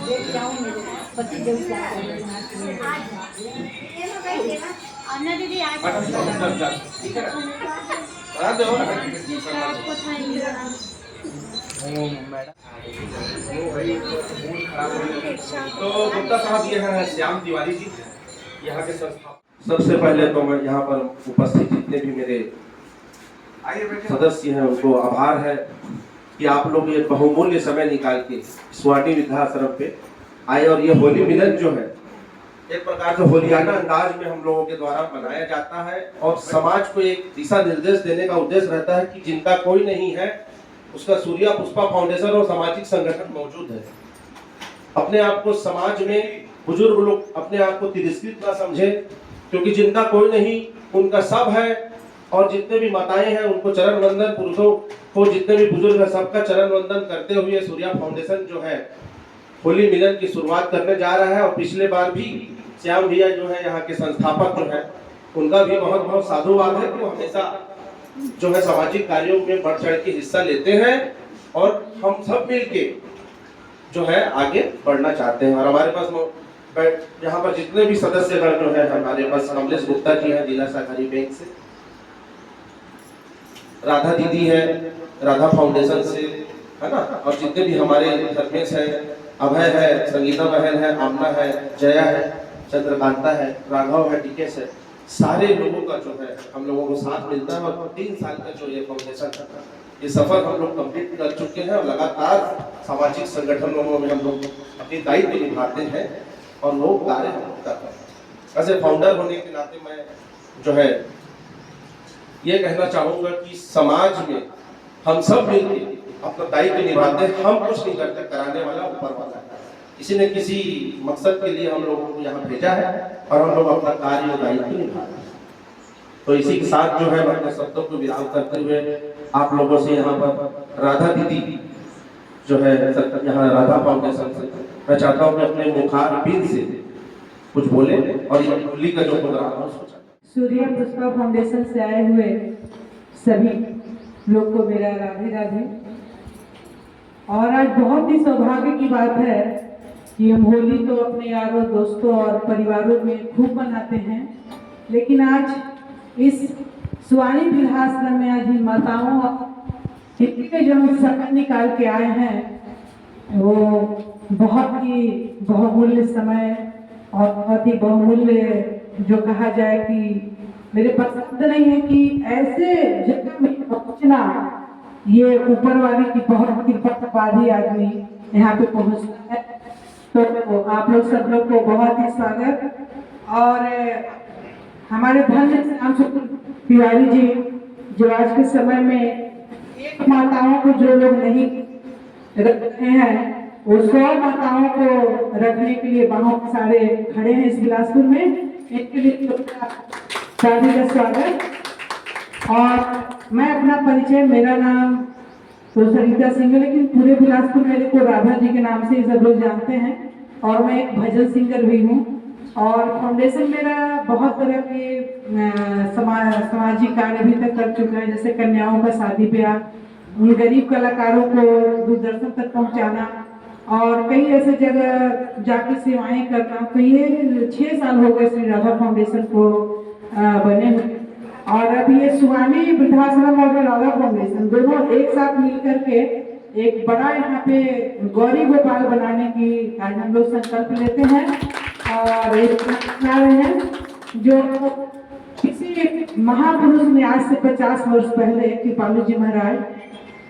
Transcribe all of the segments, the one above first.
देख जाऊँ मेरे पति देव क्या अन्ना दीदी आज ठीक है बता दो मैडम तो गुप्ता साहब ये हैं श्याम तिवारी जी यहाँ के संस्थापक। सबसे पहले तो मैं यहाँ पर उपस्थित जितने भी मेरे सदस्य हैं उनको आभार है कि आप लोग ये बहुमूल्य समय निकाल के स्वामी वृद्धाश्रम पे आए और ये होली मिलन जो है एक प्रकार से होलियाना अंदाज में हम लोगों के द्वारा मनाया जाता है और समाज को एक दिशा निर्देश देने का उद्देश्य रहता है कि जिनका कोई नहीं है उसका सूर्या पुष्पा फाउंडेशन और सामाजिक संगठन मौजूद है। अपने आप को समाज में बुजुर्ग लोग अपने आप को तिरस्कृत ना समझे, क्योंकि जिनका कोई नहीं उनका सब है और जितने भी माताएं हैं उनको चरण वंदन, पुरुषों को जितने भी बुजुर्ग हैं सबका चरण वंदन करते हुए सूर्या फाउंडेशन जो है होली मिलन की शुरुआत करने जा रहा है। और पिछले बार भी श्याम भैया जो है यहाँ के संस्थापक जो है उनका भी बहुत बहुत साधुवाद है कि वो हमेशा जो है सामाजिक कार्यों में बढ़ चढ़ के हिस्सा लेते हैं और हम सब मिलके जो है आगे बढ़ना चाहते हैं। और हमारे पास यहाँ पर जितने भी सदस्यगण जो है हमारे पास कमलेश गुप्ता जी है जिला सहकारी बैंक से, राधा दीदी है राधा फाउंडेशन से, है ना, और जितने भी हमारे धर्मेश है, अभय है, संगीता बहन है, आमना है, जया है, चंद्रकांता है, राघव है, टिकेश है, सारे लोगों का जो है हम लोगों को साथ मिलता है। और 3 साल का जो ये फाउंडेशन है ये सफर हम लोग कंप्लीट कर चुके हैं और लगातार सामाजिक संगठनों में हम लोग अपनी दायित्व निभाते हैं और लोग कार्य हम लोग कर रहे हैं। ऐसे फाउंडर होने के नाते मैं जो है ये कहना चाहूंगा कि समाज में हम सब मिलकर अपना दायित्व निभाते हैं। हम कुछ नहीं करते, कराने वाला ऊपर वाला है। किसी न किसी मकसद के लिए हम लोगों को यहाँ भेजा है और हम लोग अपना कार्य और दायित्व निभा रहे हैं। तो इसी के साथ जो है मैं अपने शब्दों को विराम करते हुए आप लोगों से यहाँ पर राधा दीदी जो है यहाँ राधा फाउंडेशन से मैं चाहता हूँ कि अपने मुखारबिंद से कुछ बोले और ये होली का जो प्रोग्राम है उसको सूर्या पुष्पा फाउंडेशन से आए हुए सभी लोग को मेरा राधे राधे। और आज बहुत ही सौभाग्य की बात है कि हम होली तो अपने यारों दोस्तों और परिवारों में खूब मनाते हैं, लेकिन आज इस सुवानी वृद्धाश्रम में आज माताओं के जो समय निकाल के आए हैं वो बहुत ही बहुमूल्य समय और बहुत ही बहुमूल्य जो कहा जाए कि मेरे पसंद नहीं है कि ऐसे जगह में पहुंचना, ये ऊपर वाले की बहुत कृपा के बाद ही आदमी यहाँ पे पहुंचता है। तो आप लोग सब लोग को बहुत ही स्वागत। और हमारे धन्य श्याम तिवारी जी जो आज के समय में एक माताओं को जो लोग नहीं रख रहे हैं वो 100 माताओं को रखने के लिए बहुत सारे खड़े हैं इस बिलासपुर में। इनके लिए शादी का स्वागत। और मैं अपना परिचय, मेरा नाम तो सरिता सिंह है, लेकिन पूरे बिलासपुर मेरे को राधा जी के नाम से सब लोग जानते हैं और मैं एक भजन सिंगर भी हूँ। और फाउंडेशन मेरा बहुत तरह के सामाजिक कार्य अभी तक कर चुका है, जैसे कन्याओं का शादी ब्याह, उन गरीब कलाकारों को दूरदर्शन तक पहुंचाना और कई ऐसे जगह जाकर सेवाएं करना। तो ये 6 साल हो गए श्री राधा फाउंडेशन को बने हुए। और अभी ये सुवानी वृद्धाश्रम और राधा फाउंडेशन दोनों एक साथ मिलकर के एक बड़ा यहाँ पे गौरी गोपाल बनाने की आज हम लोग संकल्प लेते हैं और एक बना रहे हैं जो किसी महापुरुष ने आज से 50 वर्ष पहले कृपालु जी महाराज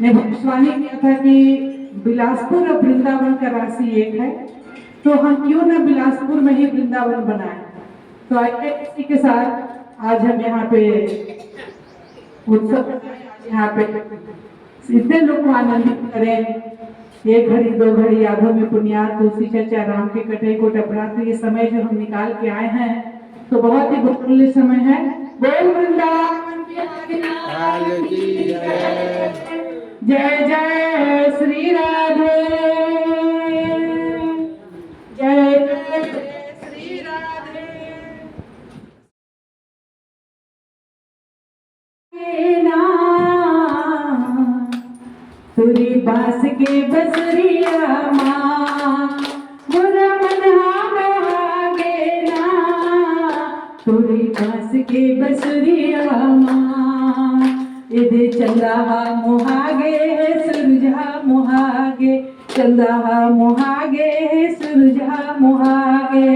ने भविष्यवाणी किया था कि बिलासपुर और वृंदावन का राशि एक है, तो हम क्यों न बिलासपुर में ही वृंदावन बनाएं। तो आइए इसी के साथ आज हम यहाँ पे उत्सव, यहाँ पे इतने लोग को आनंदित करें। 1 घड़ी 2 घड़ी यादों में पुण्यार तुलसी चर्चा राम के कटे को टपरा। तो ये समय जो हम निकाल के आए हैं तो बहुत ही बहुमूल्य समय है। बोल वृंदावन की जय जय श्री राधे, जय जय श्री राधे। तुरी बास के बसरिया माँ के बसुरिया माँ इधे चंदा मोहागे सूरजा मोहागे चंदा मोहागे सूरजा मोहागे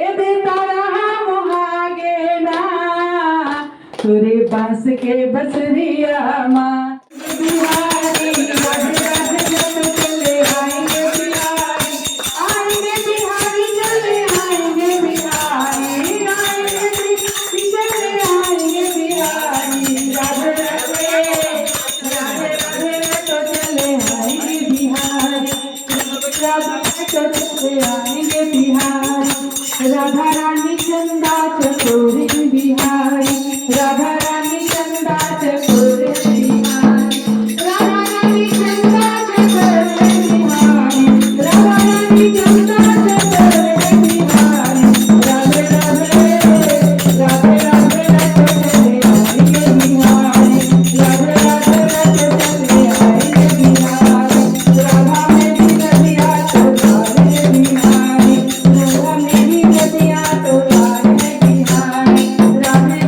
इधे तारा मोहागे ना तुरे बांस के बसुरिया माँ बिहारी राधे राधे जब चले आएंगे बिहारी चले आएंगे बिहारी चले आएंगे बिहारी राधे राधे राधे राधे तो चले आएंगे बिहारी राधे तो चले आएंगे बिहारी राधा रानी चंदा चकोरी बिहारी राधा रानी चंदा चकोरी बिहारी राधा रानी चंदा चकोरी बिहारी राधा रानी चंदा चकोरी बिहारी राधे राधे राधे राधे राधे चले आएंगे बिहारी राधे राधे राधे चले आएंगे बिहारी राधा मेरी नदिया तो तारे बिहारी राधा मेरी नदिया तो तारे बिहारी राधे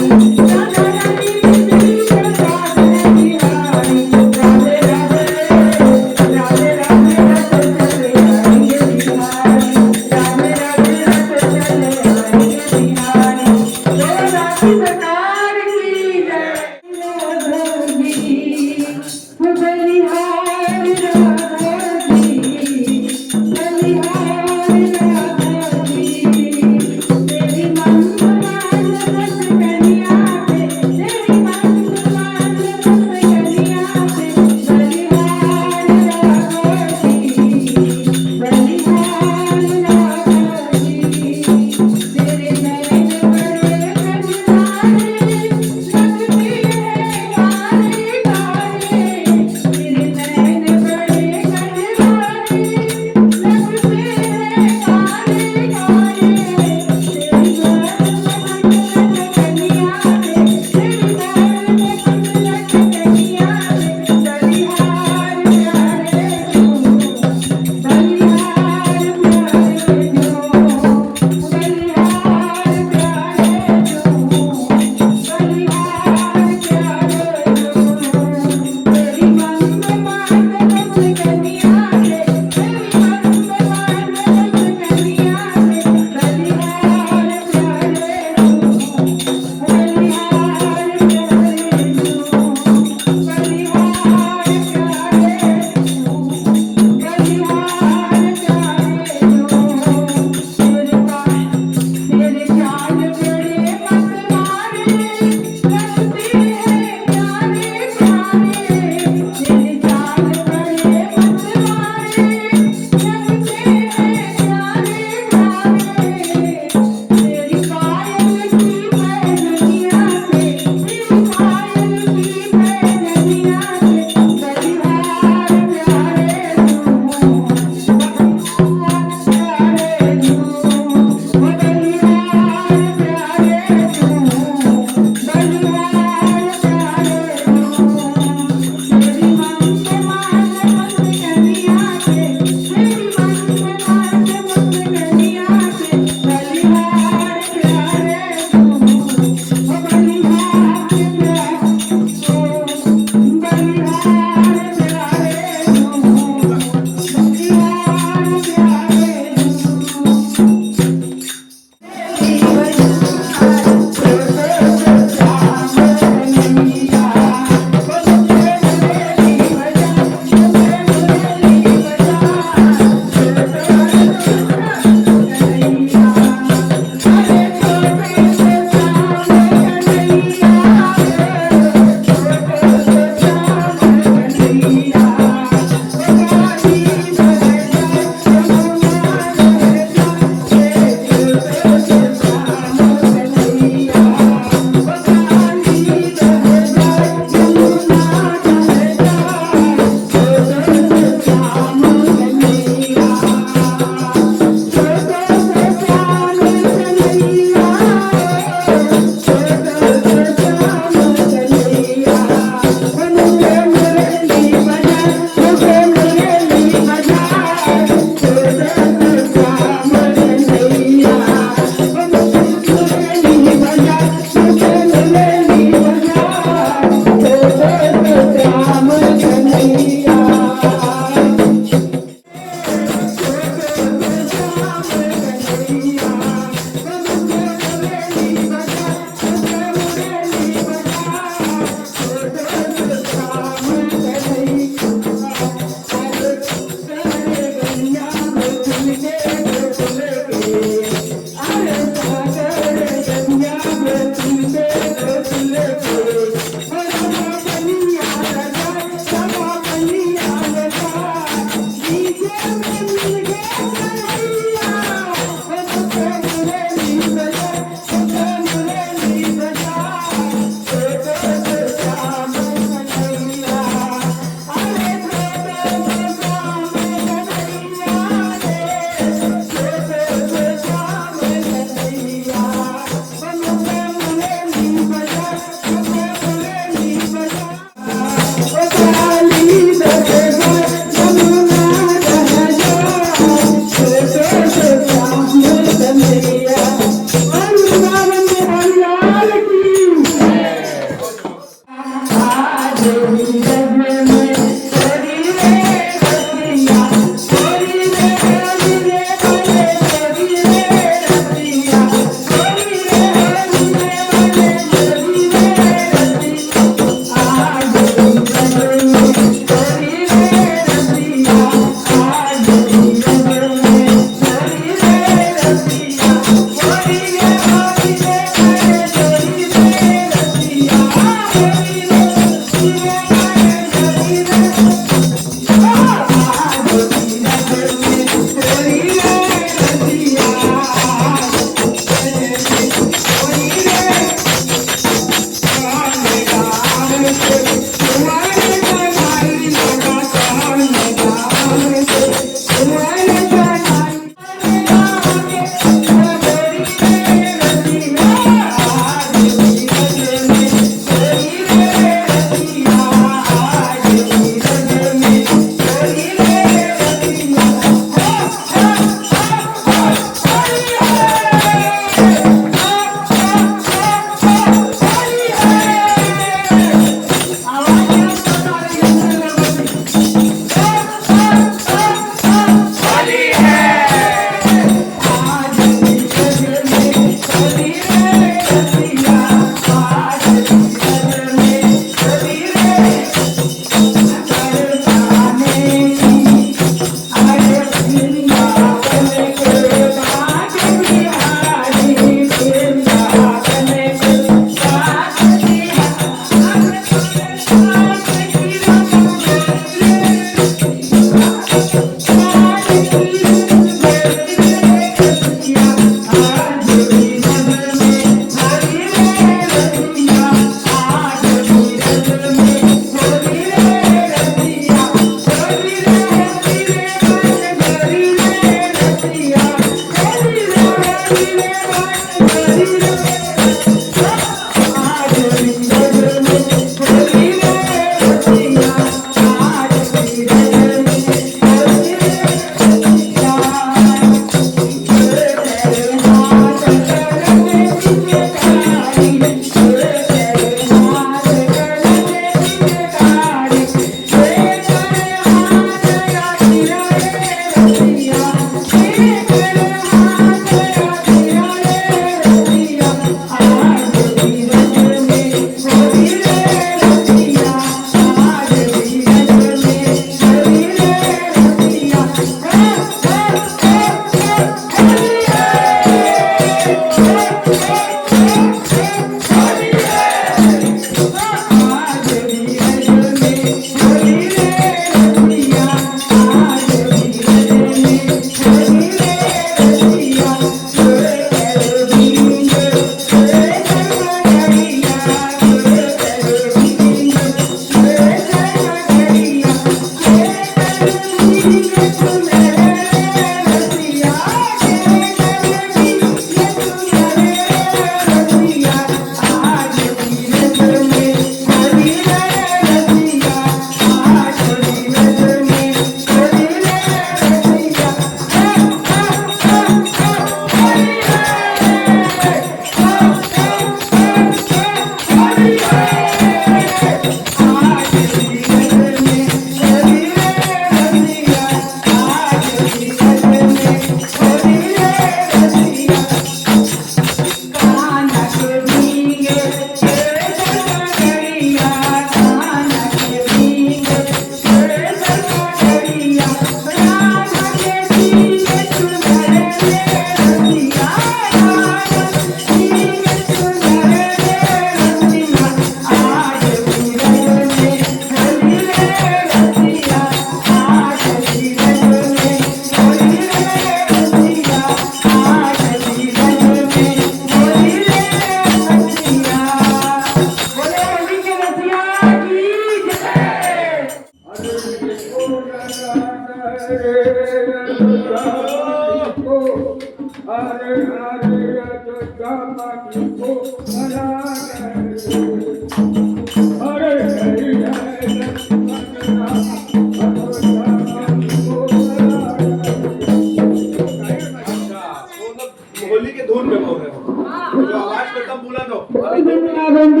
होली के धुन में बोल रहे हो जो आवाज में तब बुलंद हो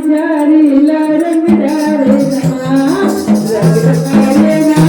प्यारे ला रंग डाले ना रंग डाले ना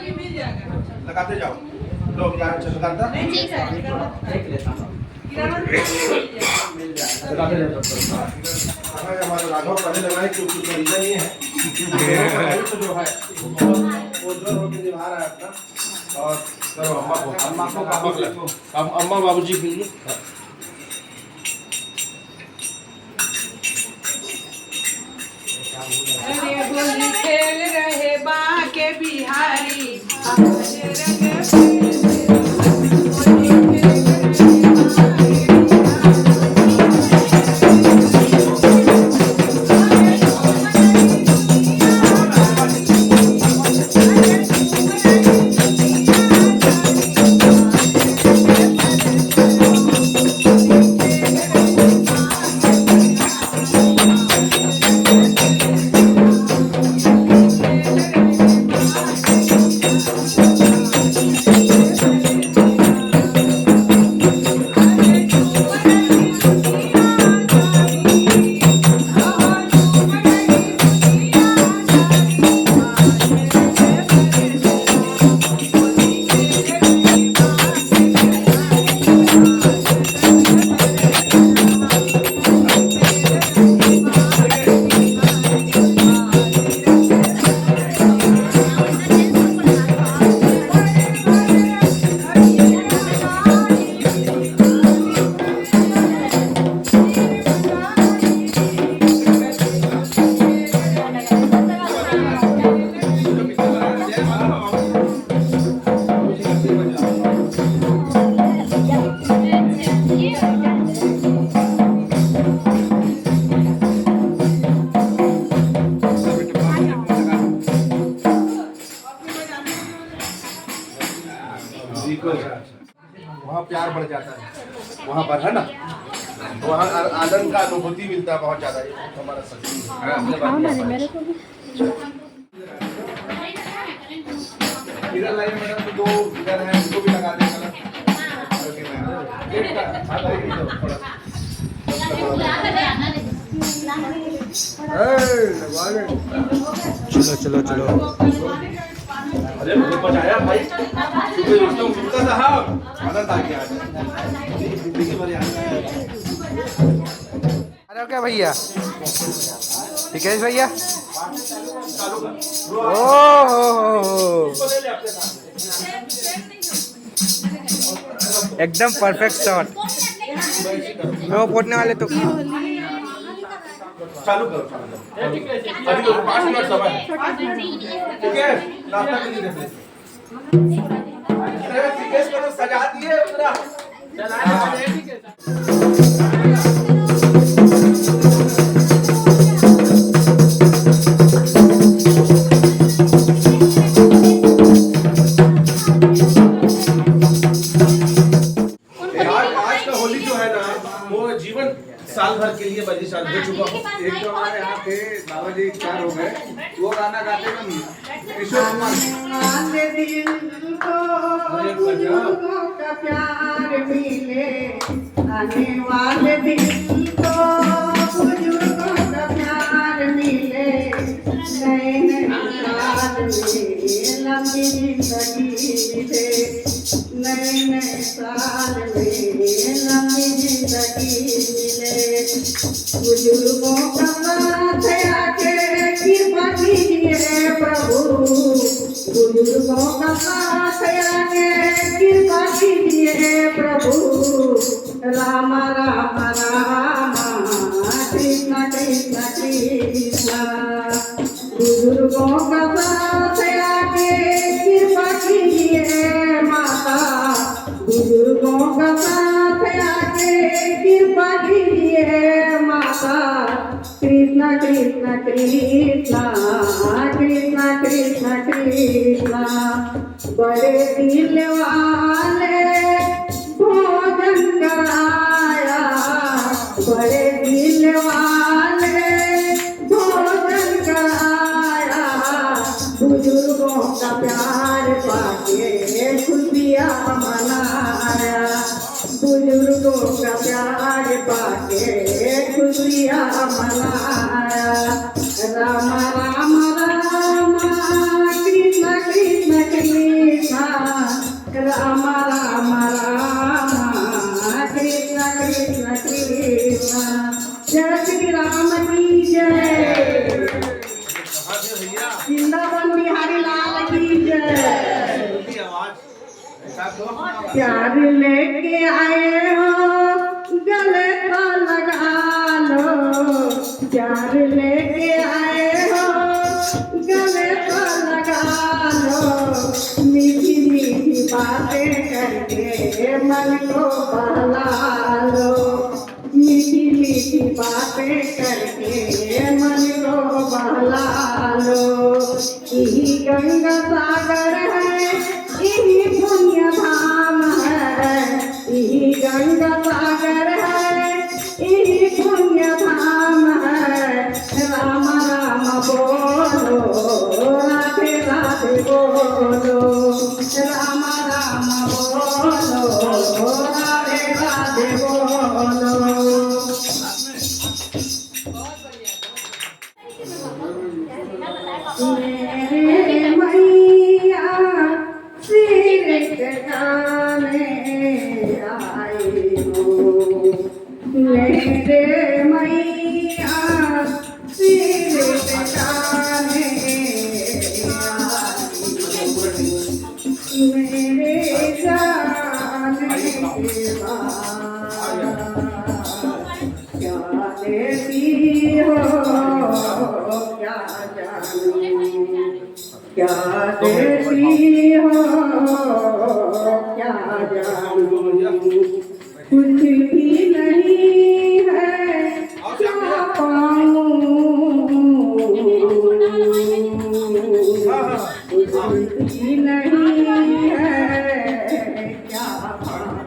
लगाते जाओ लोग यहाँ लगाता हमारा राघव पहले लगाए क्योंकि रीजन ये है तो जो है वो जोर होकर निभा रहा है अपना और करो अम्मा बाबूजी के लिए अरे होली खेल रहे बाके बिहारी वहाँ प्यार बढ़ जाता है वहाँ पर है ना वहाँ आनंद का अनुभूति मिलता है बहुत ज्यादा ये हमारा इधर लाइन मैडम तो दो इधर है उनको भी लगा दें चलो चलो चलो अरे मुझे बचाया भाई क्योंकि दोस्तों गुप्ता साहब आनंद आ गया जिंदगी भर याद अरे क्या भैया ठीक है भैया ओ एकदम परफेक्ट शॉट वो पोटने वाले तो चालू करो अभी तो 5 मिनट समय ठीक है नाश्ता के लिए देख अरे टिकेट को तो सजा दिए पूरा चला ठीक है साल भर के लिए बजी साल हो चुका हूँ। एक तो हमारे यहाँ थे बाबा जी 4 हो गए वो गाना गाते ना किशोर कुमार वाले दिल को बुजुर्गों का प्यार मिले, आने वाले दिल को बुजुर्गों का प्यार मिले, नए नए साल में लंबी जिंदगी मिले, नए नए साल में लंबी जिंदगी मिले। बुजुर्गों का साथ आके कृपा कीजिए प्रभु, बुजुर्गों का साथ आके कृपा कीजिए प्रभु। राम राम राम कृष्ण कृष्ण कृष्ण, बुजुर्गों का साथ आके कृपा कीजिए माता, बुजुर्गों का साथ आके कृपा कीजिए माता। कृष्ण कृष्ण कृष्ण कृष्ण कृष्ण कृष्ण, बड़े दिल वाले भोजन कराया, बड़े दिल वाले भोजन कराया, बुजुर्गों का प्यार पाके खुशियाँ मनाया, बुजुर्गों का प्यार पाके खुशियाँ मनाया। राम राम राम कृष्ण कृष्ण कृष्ण, राम राम राम कृष्ण कृष्ण कृष्ण। जय श्री राम की जय, वृंदावन बिहारी लाल की जय। प्यार लेके आए हो गले को लगा लो, प्यार लेके आए हो गले को लगा लो, मीठी मीठी बातें करके मन को बहला लो, मीठी मीठी बातें करके मन को बहला लो। यही गंगा सागर है, यही पुण्य धाम है, यही गंगा सागर है, यही पुण्य धाम है। राम राम बोलो, राधे राधे बोलो, राम राम बोलो, राधे राधे बोलो। मेरे मैया सिर टिकाने आई हो, मेरे मैया सिर टिकाने आई, मेरे जाने के बाद क्या देती हो क्या जानू, क्या देती हो क्या जानू, कुछ भी नहीं है क्या पाऊं, कुछ भी नहीं है क्या पाऊं।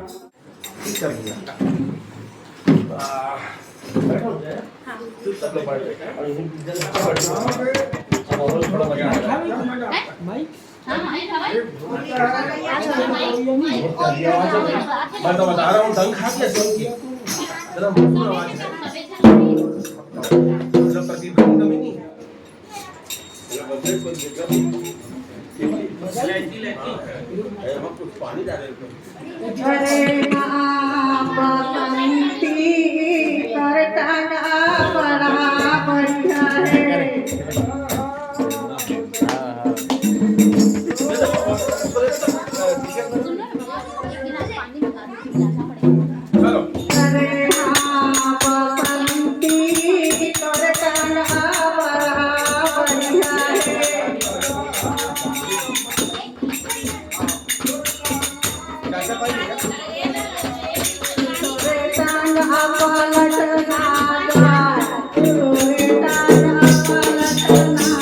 मैं तो बता रहा हूँ दंग खा के सुन के जरा मधुर आवाज है, मतलब प्रतिध्वनि कमी नहीं है, कुछ पानी डाले अरे बसंती करटना बड़ा बढ़िया है, अरे बसंती करटना बड़ा बढ़िया है। पलटना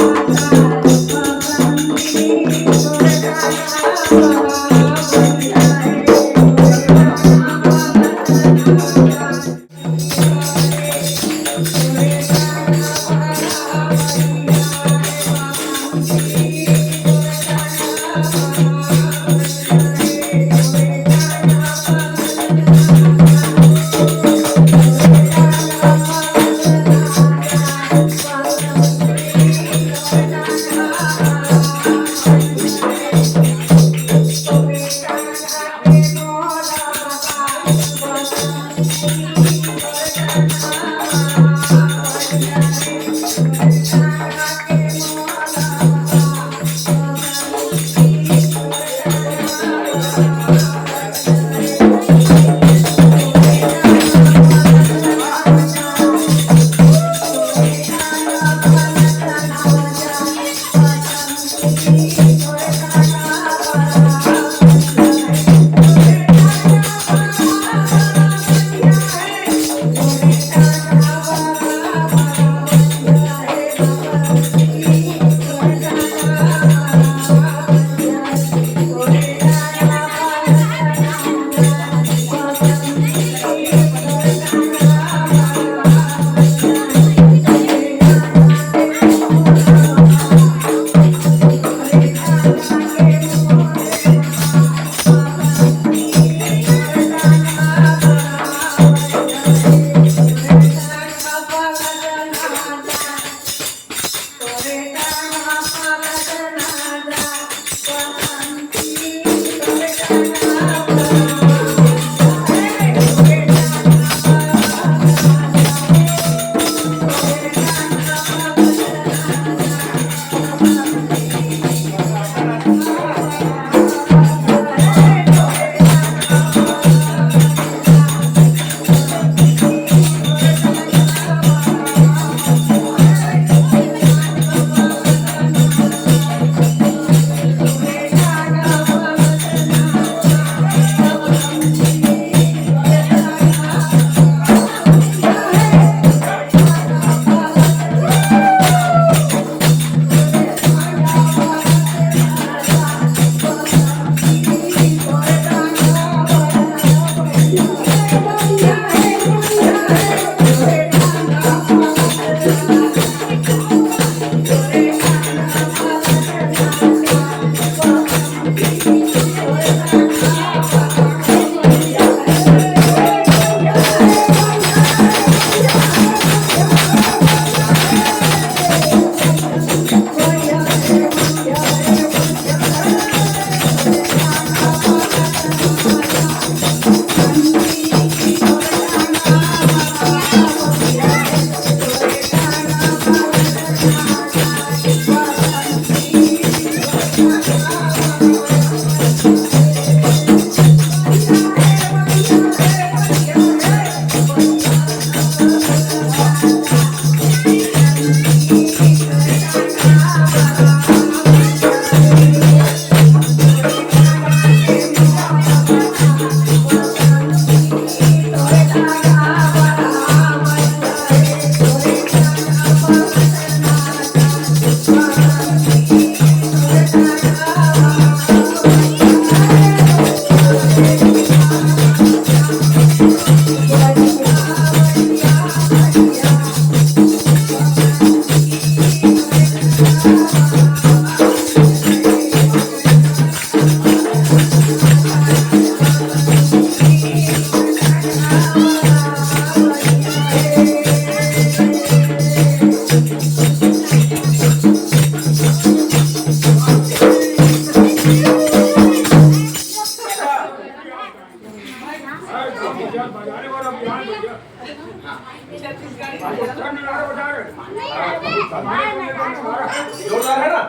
जोरदार है ना,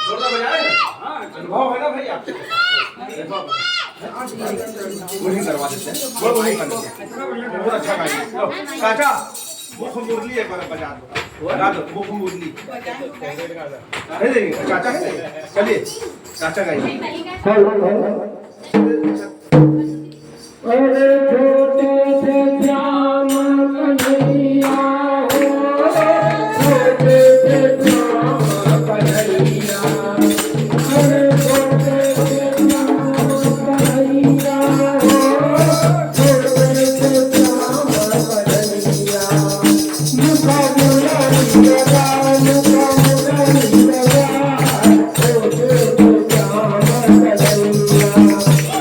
जोरदार बजा रहे हैं, अनुभव है ना भैया। वही करवा देते हैं, वही कर देते हैं, बहुत अच्छा गाएंगे। लो, चाचा मुख मुरली एक बार बजा दो, मुख मुरली है देंगे, चाचा है, चलिए चाचा गाइए। अरे छोटे से श्याम कन्हैया हो, छोटे से श्याम कन्हैया, अरे छोटे से श्याम कन्हैया हो, छोटे से श्याम कन्हैया, मुखा मुरारी लगा, मुखा मुरारी लगा, छोटे से श्याम कन्हैया, मुखा मुरारी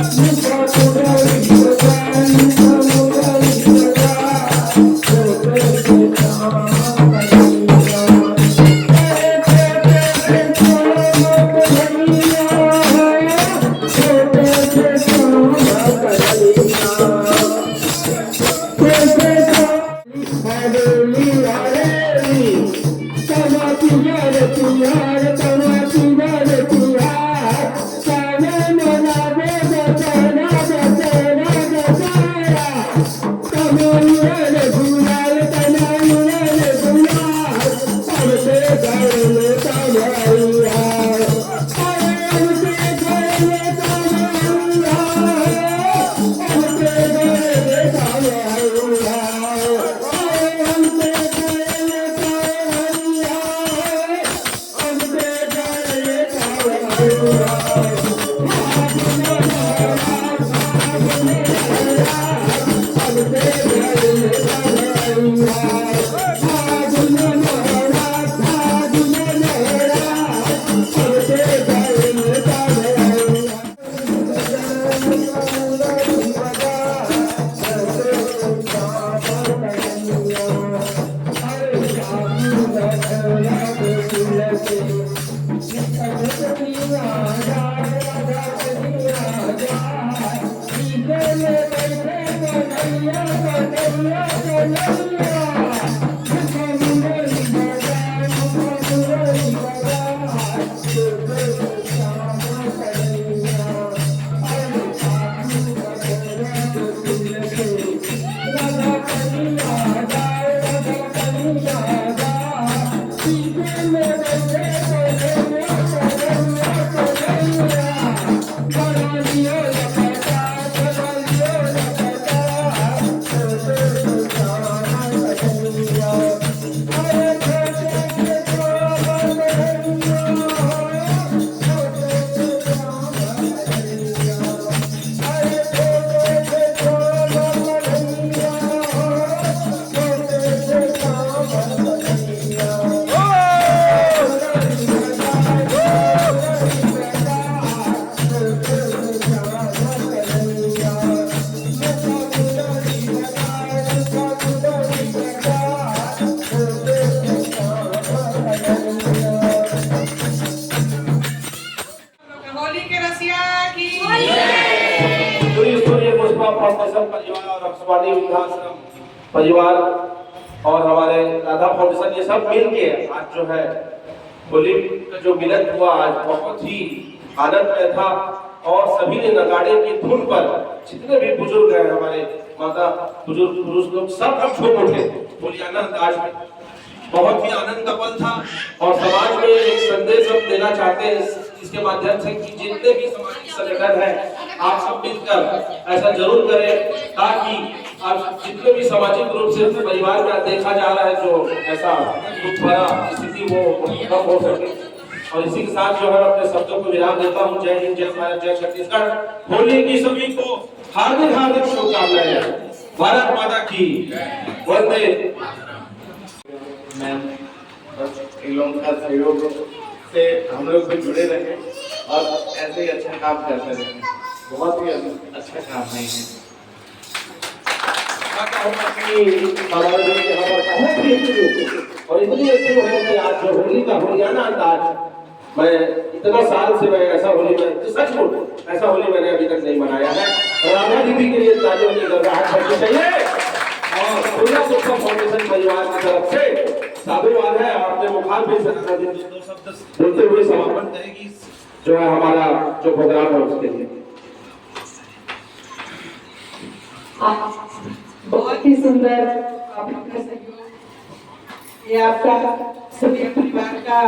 परिवार और हमारे राधा फाउंडेशन ये सब मिल के आज जो है होली का जो मिलन हुआ आज बहुत ही आनंदमय था और सभी ने नगाड़े की धुन पर जितने भी बुजुर्ग हैं हमारे माता बुजुर्ग पुरुष लोग सब झूम उठे होलियाना अंदाज में। बहुत ही आनंद का पल था और समाज में एक संदेश हम देना चाहते हैं इसके माध्यम से कि जितने भी सामाजिक संगठन हैं आप सब मिलकर ऐसा जरूर करें ताकि आप जितने भी सामाजिक रूप से परिवार में देखा जा रहा है जो ऐसा दुख भरा स्थिति वो कम हो सके। और इसी के साथ जो है अपने शब्दों को विराम देता हूँ। जय हिंद, जय भारत, जय छत्तीसगढ़। होली की सभी को हार्दिक हार्दिक शुभकामनाएं। भारत माता की वंदे। मैम इन लोगों का सहयोग से हम लोग भी जुड़े रहे और ऐसे ही अच्छा काम करते रहे। बहुत ही अच्छा काम है और इतनी अच्छी है कि आज जो होली का होलियाना अंदाज मैं इतना साल से मैं ऐसा होली में सच बोलूं ऐसा होली मैंने अभी तक नहीं मनाया है। राधा दीदी के लिए तालियों की गड़गड़ाहट होनी चाहिए और खुला सुखा फाउंडेशन परिवार की तरफ से साधुवाद है। आपने मुखारबिंद से दो शब्द बोलते हुए समापन करेगी जो है हमारा जो प्रोग्राम है उसके लिए। बहुत ही सुंदर आपका सहयोग, ये आपका सभी परिवार का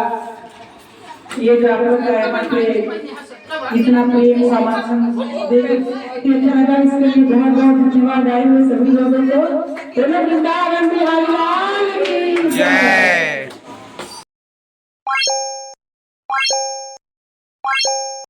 ये जो आप लोग इतना प्रेम समर्थन देकर अच्छा लगा। इसके लिए बहुत बहुत धन्यवाद आए हुए सभी लोगों को। वृंदावन बिहारी लाल की जय।